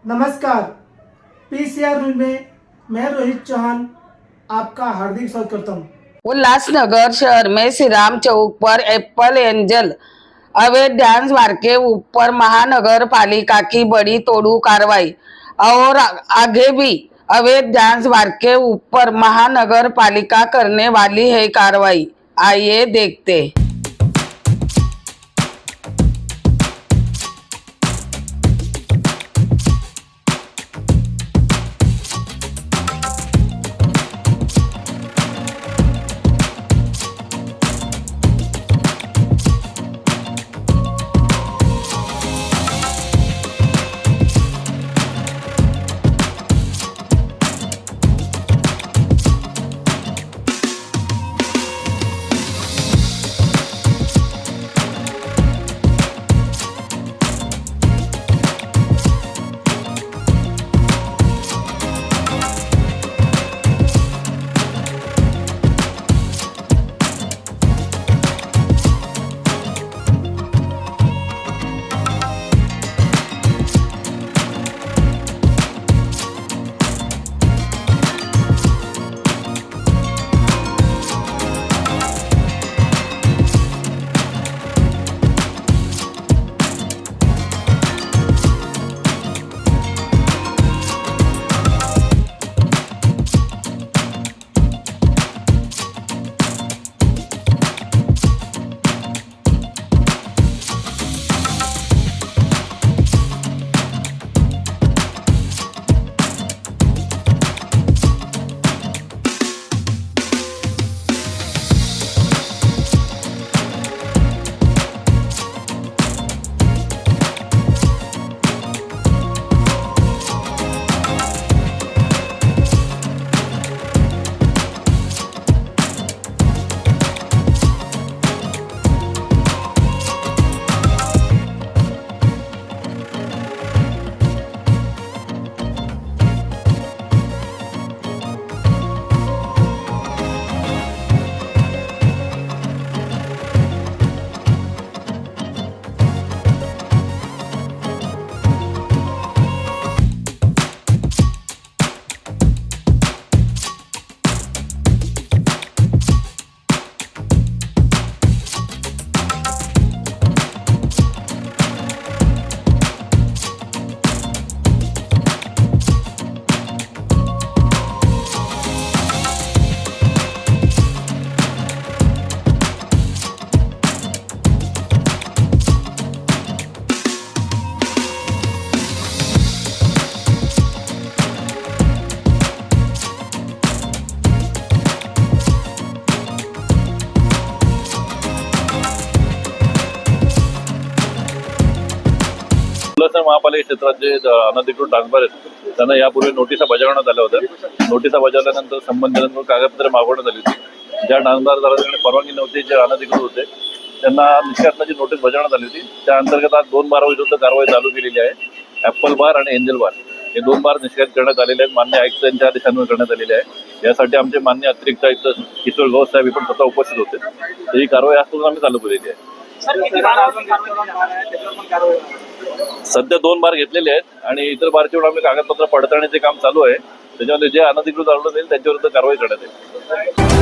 नमस्कार, PCR news में मैं रोहित चौहान आपका हार्दिक स्वागत करता हूँ। उल्लासनगर शहर में श्री राम चौक पर एप्पल एंजल अवैध डांस बार के ऊपर महानगर पालिका की बड़ी तोड़ू कार्रवाई और आगे भी अवैध डांस बार के ऊपर महानगर पालिका करने वाली है कार्रवाई। आइए देखते। महापालिका क्षेत्रात जे अनधिकृत डान्सबार आहेत त्यांना यापूर्वी नोटिसा बजावण्यात आल्या होत्या। नोटिसा बजावल्यानंतर संबंधित कागदपत्रे मागवण्यात आली होती। ज्या डान्सबारदारांकडे परवानगी नव्हती, जे अनधिकृत होते, त्यांना निष्कासनाची नोटीस बजावण्यात आली होती। त्या अंतर्गत आज 2 बार विरुद्ध कारवाई चालू केलेली आहे। ॲपल बार आणि एंजल बार हे 2 बार निष्कासित करण्यात आलेले आहेत। मान्य आयुक्त यांच्या आदेशानुसार करण्यात आलेले आहे। यासाठी आमचे मान्य अतिरिक्त आयुक्त किशोर गौस साहेब पण स्वतः उपस्थित होते। तर ही कारवाई आज आम्ही चालू केलेली आहे। सध्या 2 बार घेतलेले आहेत आणि इतर बारचे आम्ही कागदपत्र पडताळण्याचे काम चालू आहे। त्याच्यामध्ये जे अनधिकृत आढळून येईल त्यांच्याविरुद्ध कारवाई करण्यात येईल।